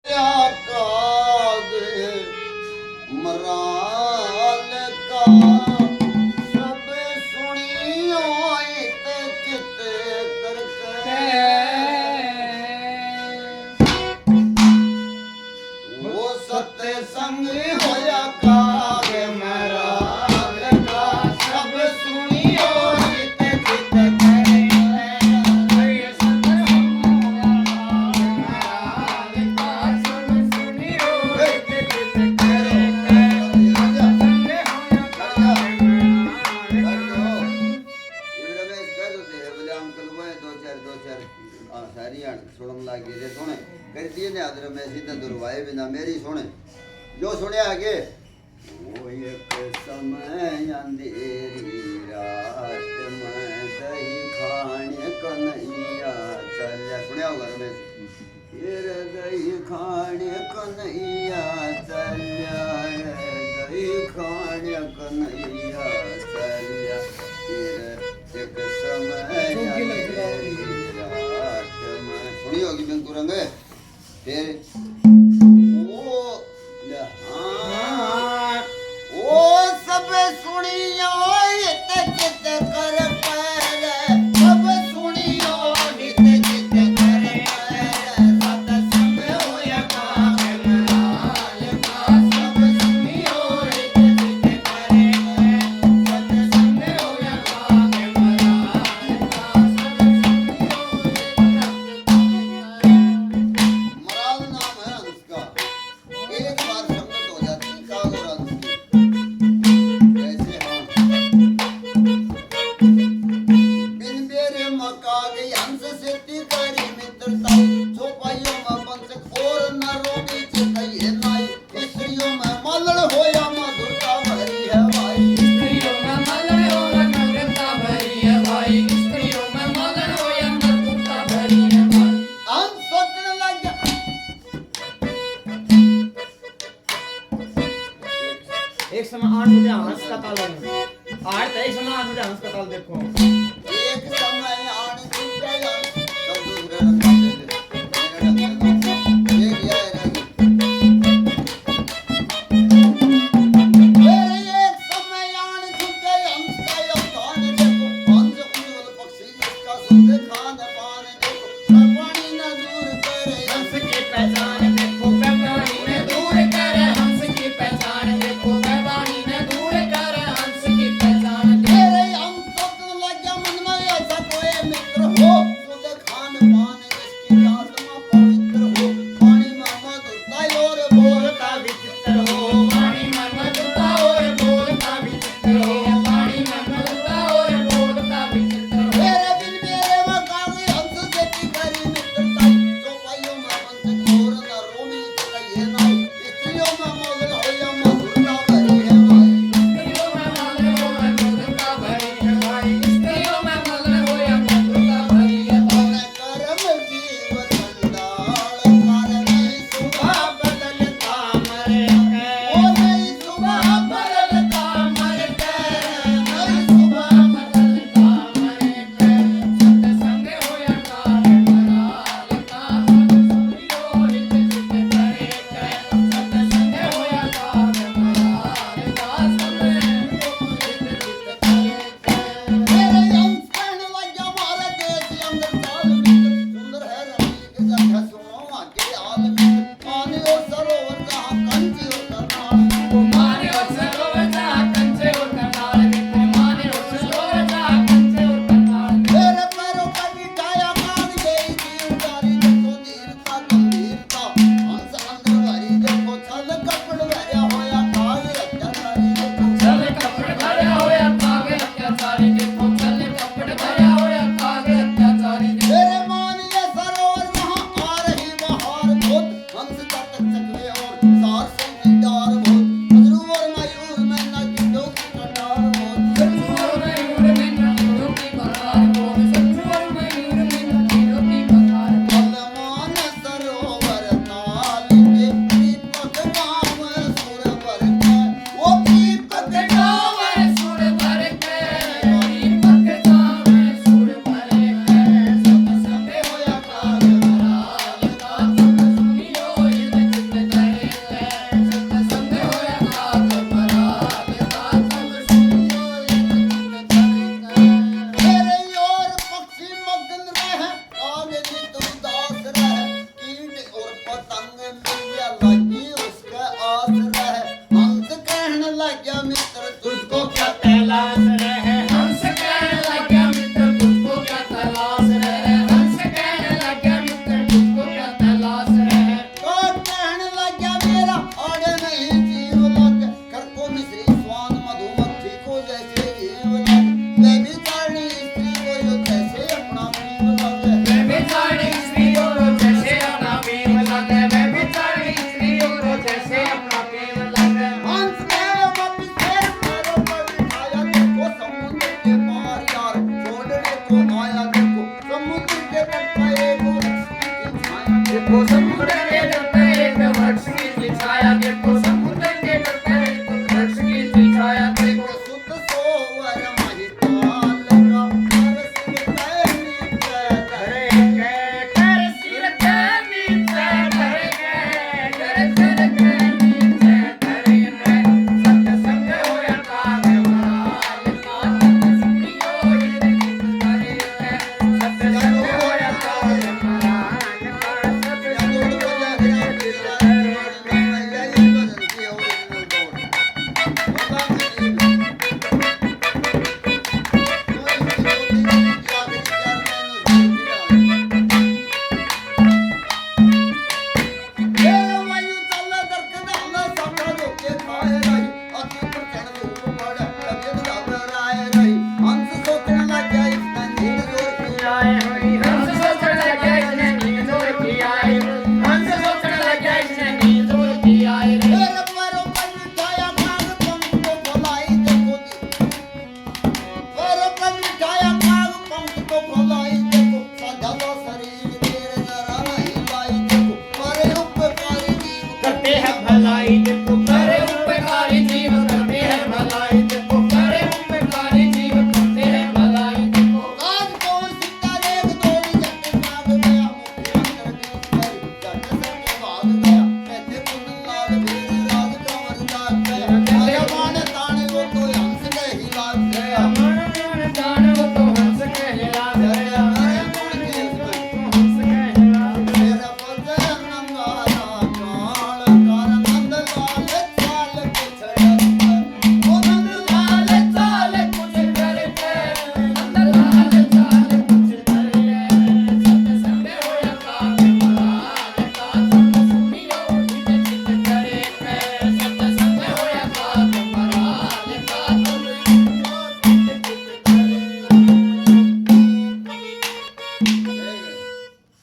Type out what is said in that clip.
काग मराल का सब सुनियो इत चित करके वो सत्संग होया काग मराल का सब सुनियो इत चित करके मेरी सुने जो सुने आगे वो एक समय अंधेरी रात में दही खाने कन्हैया चलिया सुने होगा रमेश फिर दही खाने कन्हैया चलिया दही खाने कन्हैया चलिया फिर एक समय अंधेरी रात में सुनी होगी बिंकु रंग फिर सब सुनियो इत चित कर पैर सब सुनियो इत चित कर पैर सत्संग होया काग मराल का सब सुनियो इत चित कर सत्संग होया काग मराल का मराल नाम है उसका एक बार संगत हो जाती काग और हंस की एक समय 8 बजे हंस का ताल है 8 एक समय 8 बजे हंस का ताल देखो एक समय आने दूसरा तब दूसरे रंग मेरे रंग ये किया है एक समय आने छुटे हंस का अवतान देखो हंस उज्जवल पक्षी जिसका सुंदर खान पान देखो पानी न दूर करे हंस की पहचान देखो पानी न दूर करे हंस की पहचान देखो पानी न दूर करे हंस की पहचान तेरे हम तो लगे सूरज के तन में एक वृक्ष की सी छाया के